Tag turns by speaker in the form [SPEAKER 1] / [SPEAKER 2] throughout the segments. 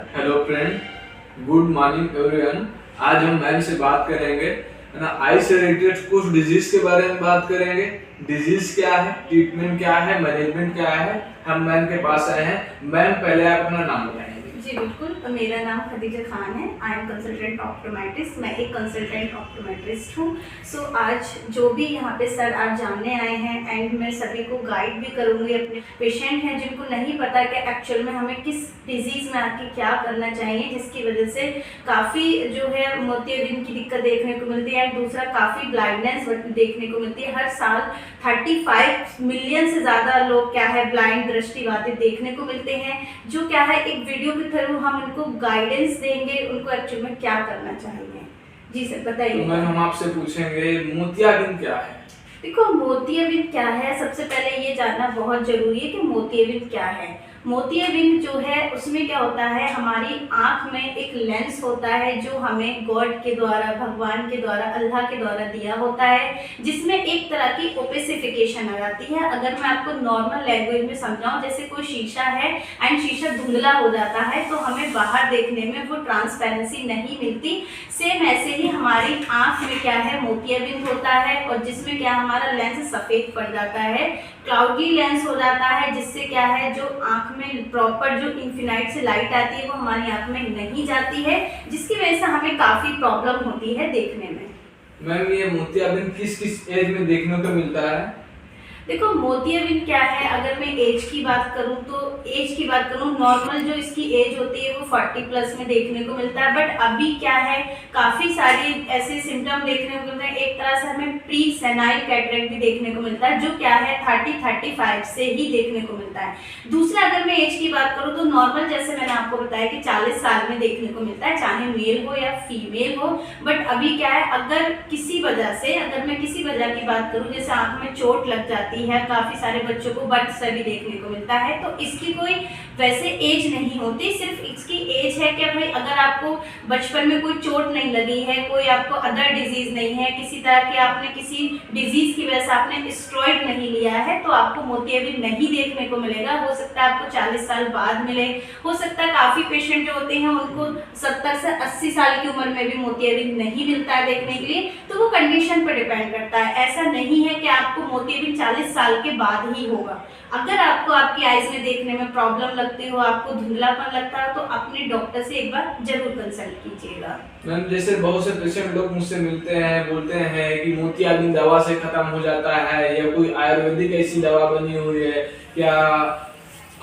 [SPEAKER 1] Hello friend, good morning everyone. आज हम ma'am से बात करेंगे है ना, आई से रिलेटेड कुछ डिजीज के बारे में बात करेंगे। डिजीज क्या है, ट्रीटमेंट क्या है, मैनेजमेंट क्या है। हम मैम के पास आए हैं। मैम पहले आप अपना नाम बताएंगे।
[SPEAKER 2] जी बिल्कुल, मेरा नाम खदीजा खान है। I am consultant optometrist. मैं एक कंसल्टेंट ऑप्टोमेट्रिस्ट हूँ। आज जो भी यहाँ पे सर आज जानने आए हैं एंड मैं सभी को गाइड भी करूँगी। अपने पेशेंट हैं जिनको नहीं पता कि एक्चुअल में हमें किस डिजीज़ में आके क्या करना चाहिए, जिसकी वजह से काफ़ी जो है मोतियाबिंद की दिक्कत देखने को मिलती है। एंड दूसरा काफ़ी ब्लाइंडनेस देखने को मिलती है। हर साल 35 मिलियन से ज़्यादा लोग क्या है ब्लाइंड दृष्टिबाधित देखने को मिलते हैं। जो क्या है एक वीडियो के थ्रू हम उनको गाइडेंस देंगे, उनको एक्चुअल में क्या करना चाहिए। जी सर बताइए।
[SPEAKER 1] तो मैम हम आपसे पूछेंगे मोतियाबिंद क्या है।
[SPEAKER 2] देखो मोतियाबिंद क्या है, सबसे पहले ये जानना बहुत जरूरी है कि मोतियाबिंद क्या है। मोतियाबिंद जो है उसमें क्या होता है, हमारी आंख में एक लेंस होता है जो हमें गॉड के द्वारा, भगवान के द्वारा, अल्लाह के द्वारा दिया होता है, जिसमें एक तरह की ओपेसिफिकेशन आ जाती है। अगर मैं आपको नॉर्मल लैंग्वेज में समझाऊं, जैसे कोई शीशा है एंड शीशा धुंधला हो जाता है तो हमें बाहर देखने में वो ट्रांसपेरेंसी नहीं मिलती। सेम ऐसे ही हमारी आंख में क्या है मोतियाबिंद होता है, और जिसमें क्या हमारा लेंस सफेद पड़ जाता है, क्लाउडी लेंस हो जाता है, जिससे क्या है जो आंख में प्रॉपर जो इन्फिनाइट से लाइट आती है वो हमारी आंख में नहीं जाती है, जिसकी वजह से हमें काफी प्रॉब्लम होती है देखने में।
[SPEAKER 1] मैम ये मोतियाबिंद किस किस एज में देखने को मिलता है।
[SPEAKER 2] देखो मोतियाबिंद क्या है, अगर मैं एज की बात करूं तो नॉर्मल जो इसकी एज होती है वो 40 प्लस में देखने को मिलता है। बट अभी क्या है काफी सारे ऐसे सिम्टम देखने को मिलते हैं। एक तरह से हमें प्री सेनाइल कैटरेक्ट भी देखने को मिलता है, जो क्या है 30-35 से ही देखने को मिलता है। दूसरा अगर मैं एज की बात करूं तो नॉर्मल जैसे मैंने आपको बताया कि 40 साल में देखने को मिलता है, चाहे मेल हो या फीमेल हो। बट अभी क्या है अगर मैं किसी वजह की बात करूं, जैसे आंख में चोट लग जाती है, काफी सारे बच्चों को बर्थ से भी देखने को मिलता है, तो इसकी कोई वैसे एज नहीं होती। सिर्फ इसकी एज है कि भाई अगर आपको बचपन में कोई चोट नहीं लगी है, कोई आपको अदर डिजीज नहीं है, किसी तरह के आपने किसी डिजीज की वजह से आपने स्टेरॉइड नहीं लिया है, तो आपको मोतियाबिंद नहीं देखने को मिलेगा। हो सकता है आपको 40 साल बाद मिले, हो सकता है काफी पेशेंट जो होते हैं उनको 70 से 80 साल की उम्र में भी मोतियाबिंद नहीं मिलता है देखने के लिए। तो वो कंडीशन पर डिपेंड करता है। ऐसा नहीं है कि आपको मोतियाबिंद 40 साल के बाद ही होगा। अगर आपको आपकी आईज में देखने में प्रॉब्लम लगती हो, आपको धुंधलापन लगता है, तो अपने डॉक्टर से एक बार जरूर कंसल्ट कीजिएगा।
[SPEAKER 1] मैम जैसे बहुत से पेशेंट लोग मुझसे मिलते हैं, बोलते हैं कि मोतियाबिंद दवा से खत्म हो जाता है, या कोई आयुर्वेदिक ऐसी दवा बनी हुई है क्या।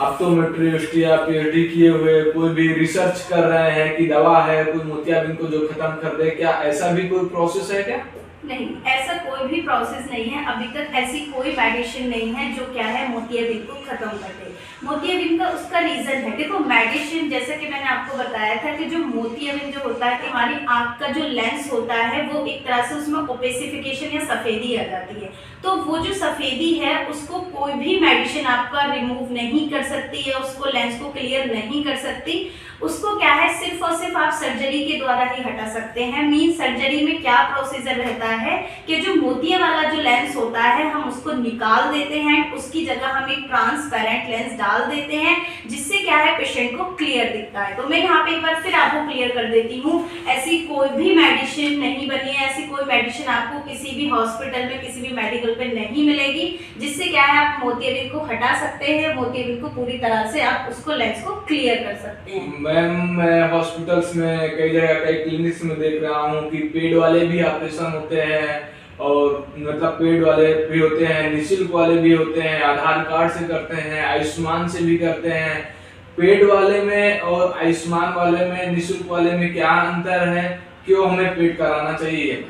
[SPEAKER 1] ऑप्टोमेट्रिस्ट या पीएचडी किए हुए कोई भी रिसर्च कर रहे हैं कि दवा है कोई मोतियाबिंद को जो खत्म कर दे, क्या ऐसा भी कोई प्रोसेस है क्या।
[SPEAKER 2] नहीं, ऐसा कोई भी प्रोसेस नहीं है। अभी तक ऐसी कोई मेडिसिन नहीं है जो क्या है मोतियाबिंद को खत्म कर दे। मोतियाबिंद का उसका रीजन है, देखो मेडिसिन जैसे कि मैंने आपको बताया था कि जो मोतियाबिंद जो होता है कि हमारी आंख का जो लेंस होता है वो एक तरह से उसमें ओपेसिफिकेशन या सफेदी आ जाती है। तो वो जो सफेदी है उसको कोई भी मेडिसिन आपका रिमूव नहीं कर सकती है, उसको लेंस को क्लियर नहीं कर सकती। उसको क्या है सिर्फ और सिर्फ आप सर्जरी के द्वारा ही हटा सकते हैं। मीन सर्जरी में क्या प्रोसीजर रहता है कि जो मोतिया वाला जो लेंस होता है हम उसको निकाल देते हैं, उसकी जगह हम एक ट्रांसपेरेंट लेंस डाल देते हैं, जिससे क्या है पेशेंट को क्लियर दिखता है। तो मैं यहाँ पे एक बार फिर आपको क्लियर कर देती हूँ, ऐसी कोई भी मेडिसिन नहीं बनी है, ऐसी कोई मेडिसिन आपको किसी भी हॉस्पिटल में किसी भी मेडिकल पे नहीं मिलेगी, जिससे क्या है आप मोतियाबिंद को हटा सकते हैं, मोतियाबिंद को पूरी तरह से आप उसको लेंस को क्लियर कर सकते हैं।
[SPEAKER 1] मैम मैं हॉस्पिटल्स में कई जगह कई क्लिनिक्स में देख रहा हूँ कि पेड वाले भी ऑपरेशन होते हैं, और मतलब पेड वाले भी होते हैं, निःशुल्क वाले भी होते हैं, आधार कार्ड से करते हैं, आयुष्मान से भी करते हैं। पेड वाले में और आयुष्मान वाले में, निःशुल्क वाले में क्या अंतर है, क्यों हमें पेड कराना चाहिए।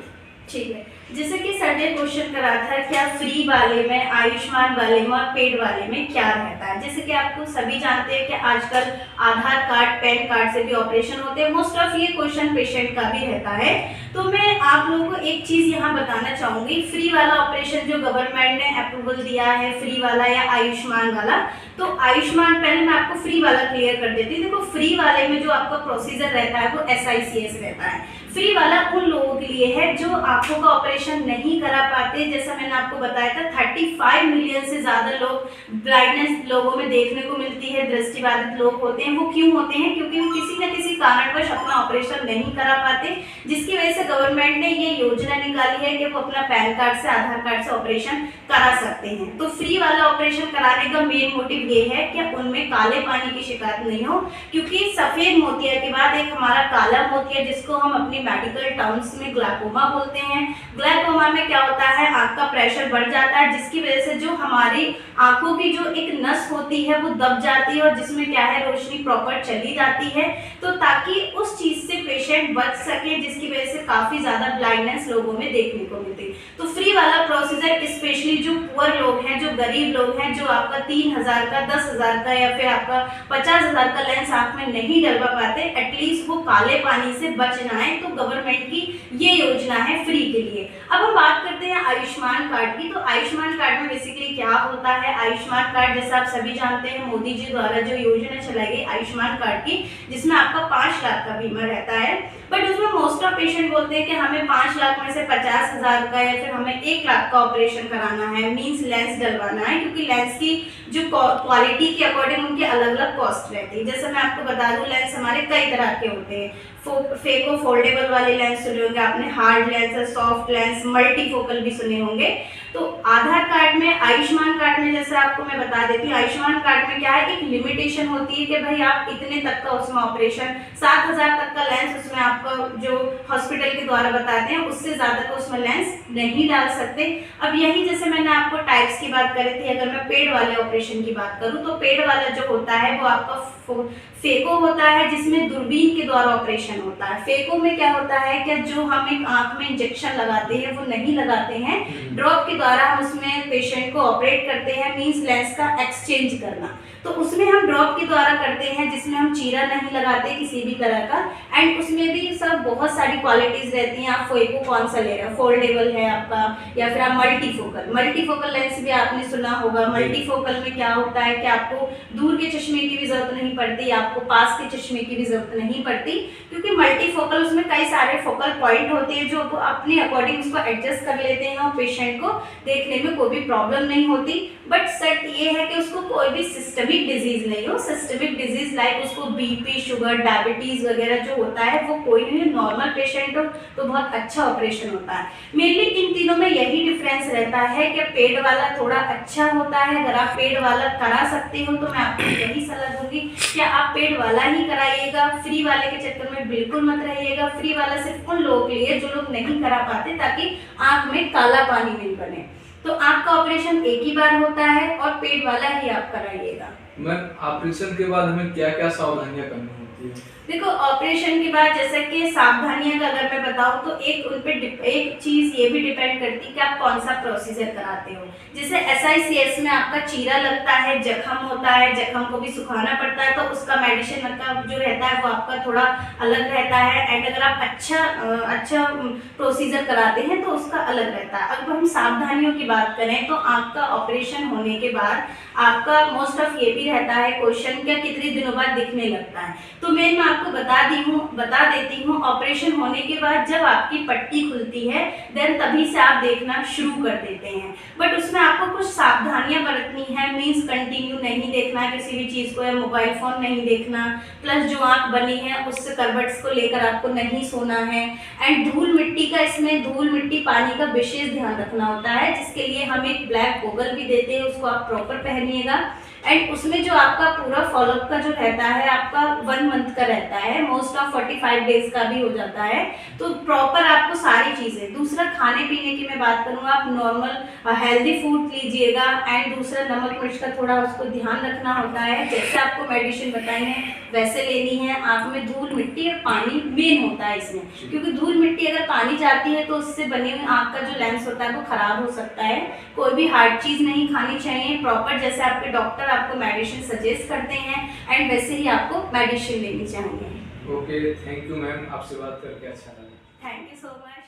[SPEAKER 2] ठीक है, जैसे कि सर ने क्वेश्चन करा था क्या फ्री वाले में, आयुष्मान वाले में और पेड वाले में क्या रहता है। जैसे कि आपको सभी जानते हैं कि आजकल आधार कार्ड, पैन कार्ड से भी ऑपरेशन होते हैं। मोस्ट ऑफ ये क्वेश्चन पेशेंट का भी रहता है। तो मैं आप लोगों को एक चीज यहाँ बताना चाहूंगी, फ्री वाला ऑपरेशन जो गवर्नमेंट ने अप्रूवल दिया है, फ्री वाला या आयुष्मान वाला, तो आयुष्मान, पहले मैं आपको फ्री वाला क्लियर कर देती हूँ। देखो फ्री वाले में जो आपका प्रोसीजर रहता है वो SICS रहता है। फ्री वाला उन लोगों के लिए है जो आंखों का ऑपरेशन नहीं करा पाते। जैसा मैंने आपको बताया था 35 मिलियन से ज्यादा लोग ब्लाइंडनेस लोगों में देखने को मिलती है, दृष्टिबाधित लोग होते हैं। वो क्यों होते हैं? क्योंकि वो किसी न किसी कारणवश अपना ऑपरेशन नहीं करा पाते, जिसकी वजह से गवर्नमेंट ने ये योजना निकाली है कि वो अपना पैन कार्ड से, आधार कार्ड से ऑपरेशन करा सकते हैं। तो फ्री वाला ऑपरेशन कराने का मेन मोटिव ये है कि उनमें काले पानी की शिकायत नहीं हो, क्योंकि सफेद मोतिया के बाद एक हमारा काला मोतिया, जिसको हम अपनी मेडिकल टर्म्स में ग्लाइकोमा बोलते हैं। ग्लाइकोमा में क्या होता है, आंख का प्रेशर बढ़ जाता है, जिसकी वजह से जो हमारी आंखों की जो एक नस होती है वो दब जाती है और जिसमें क्या है, रोशनी प्रॉपर चली जाती है। तो ताकि उस चीज से पेशेंट बच सके, जिसकी वजह से काफी ज्यादा ब्लाइंडनेस लोगों में देखने को मिलती है। तो फ्री वाला प्रोसीजर स्पेशली जो पुअर लोग हैं, जो गरीब लोग हैं, जो आपका 3,000 का, 10,000 का या फिर आपका 50,000 का लेंस आंख में नहीं डलवा पाते, एटलीस्ट वो काले पानी से बच जाएं, तो गवर्नमेंट की ये योजना है फ्री के लिए। अब हम बात करते हैं आयुष्मान कार्ड की। तो आयुष्मान कार्ड में बेसिकली क्या होता है? आयुष्मान कार्ड जैसा आप सभी जानते हैं, मोदी जी द्वारा जो योजना चलाई गई आयुष्मान कार्ड की, जिसमें आपका 5 लाख का बीमा रहता है। बट उसमें मोस्ट ऑफ पेशेंट बोलते हैं कि हमें 5 लाख में से 50,000 का या फिर हमें 1 लाख का ऑपरेशन कराना है, मींस लेंस डलवाना है, क्योंकि लेंस की जो क्वालिटी के अकॉर्डिंग उनकी अलग अलग कॉस्ट रहती है। जैसे मैं आपको बता दूं, लेंस हमारे कई तरह के होते हैं। फेको फोल्डेबल वाले लेंस सुने होंगे आपने, hard lens, soft lens, multifocal भी सुने होंगे। तो आधार कार्ड में, आयुष्मान कार्ड में जैसे आपको मैं बता देती हूँ, आयुष्मान कार्ड में क्या है, एक लिमिटेशन होती है कि भाई आप इतने तक का उसमें ऑपरेशन, 7,000 तक का लेंस उसमें आपका जो हॉस्पिटल के द्वारा बताते हैं, उससे ज्यादा का उसमें लेंस नहीं डाल सकते। अब यही जैसे मैंने आपको टाइप्स की बात करी थी, अगर मैं पेड वाले ऑपरेशन की बात करूँ तो पेड वाला जो होता है वो आपका फेको होता है, जिसमें दूरबीन के द्वारा ऑपरेशन होता है। फेको में क्या होता है कि जो हम एक आंख में इंजेक्शन लगाते हैं वो नहीं लगाते हैं, ड्रॉप के द्वारा हम उसमें पेशेंट को ऑपरेट करते हैं, मींस लेंस का एक्सचेंज करना। तो उसमें हम ड्रॉप के द्वारा करते हैं, जिसमें हम चीरा नहीं लगाते किसी भी तरह का। एंड उसमें भी सब बहुत सारी क्वालिटीज रहती हैं। आप फेको कौन सा ले रहे हो, फोल्डेबल है आपका या फिर आप मल्टीफोकल, मल्टीफोकल लेंस भी आपने सुना होगा। मल्टीफोकल में क्या होता है कि आपको दूर के चश्मे की भी जरूरत नहीं पड़ती, आपको पास के चश्मे की भी जरूरत नहीं पड़ती, क्योंकि मल्टीफोकल उसमें कई सारे फोकल पॉइंट होते हैं जो अपने अकॉर्डिंग उसको एडजस्ट कर लेते हैं और पेशेंट को देखने में कोई भी प्रॉब्लम नहीं होती। बट शर्त ये है कि उसको कोई भी सिस्टमिक डिजीज नहीं हो। सिस्टमिक डिजीज लाइक उसको बीपी, शुगर, डायबिटीज वगैरह जो होता है वो कोई नहीं, नॉर्मल पेशेंट हो तो बहुत अच्छा ऑपरेशन होता है। मेनली इन तीनों में यही डिफरेंस रहता है कि पेड वाला थोड़ा अच्छा होता है। अगर आप पेड वाला करा सकते हो तो मैं आपको यही सलाह दूंगी कि आप पेड वाला ही कराइएगा, फ्री वाले के चक्कर में बिल्कुल मत रहिएगा। फ्री वाला सिर्फ उन लोगों के लिए जो लोग नहीं करा पाते, ताकि आंख में काला पानी नहीं बने। तो आंख का ऑपरेशन एक ही बार होता है और पेड वाला ही आप कराइएगा।
[SPEAKER 1] मैम ऑपरेशन के बाद हमें क्या क्या सावधानियां करनी होती है?
[SPEAKER 2] देखो ऑपरेशन के बाद जैसे कि सावधानियां का अगर मैं बताऊं तो एक उन पे एक चीज ये भी डिपेंड करती है कि आप कौन सा प्रोसीजर कराते हो। जैसे SICS में आपका चीरा लगता है, जख्म होता है, जख्म को भी सुखाना पड़ता है, तो उसका मेडिसिन का जो रहता है वो आपका थोड़ा अलग रहता है। एंड अगर आप अच्छा प्रोसीजर कराते हैं तो उसका अलग रहता है। अगर हम सावधानियों की बात करें तो आंख का ऑपरेशन होने के बाद आपका मोस्ट ऑफ ये भी रहता है क्वेश्चन, क्या कितने दिनों बाद दिखने लगता है। तो मैं आपको बता देती हूँ ऑपरेशन होने के बाद जब आपकी पट्टी खुलती है देन तभी से आप देखना शुरू कर देते हैं। बट उसमें आपको कुछ सावधानियां बरतनी है, मींस कंटिन्यू नहीं देखना किसी भी चीज को, या मोबाइल फोन नहीं देखना, प्लस जो आंख बनी है उससे करवट्स को लेकर आपको नहीं सोना है। एंड धूल मिट्टी का, इसमें धूल मिट्टी पानी का विशेष ध्यान रखना होता है, जिसके लिए हम एक ब्लैक गोगल भी देते हैं, उसको आप प्रॉपर पहनिएगा। एंड उसमें जो आपका पूरा फॉलोअप का जो रहता है आपका 1 मंथ का रहता है, मोस्ट ऑफ 45 डेज का भी हो जाता है। तो प्रॉपर आपको सारी चीजें, दूसरा खाने पीने की मैं बात करूँ, आप नॉर्मल हेल्दी फूड लीजिएगा। एंड दूसरा नमक मिर्च का थोड़ा उसको ध्यान रखना होता है, जैसे आपको मेडिसिन बताई है वैसे लेनी है। आंख में धूल मिट्टी और पानी मेन होता है इसमें, क्योंकि धूल मिट्टी अगर पानी जाती है तो उससे बनी हुई आंख का जो लेंस होता है वो खराब हो सकता है। कोई भी हार्ड चीज नहीं खानी चाहिए, प्रॉपर जैसे आपके डॉक्टर आपको मेडिसिन सजेस्ट करते हैं एंड वैसे ही आपको मेडिसिन लेनी चाहिए।
[SPEAKER 1] ओके, थैंक यू मैम, आपसे बात करके अच्छा लगा।
[SPEAKER 2] Thank you so much.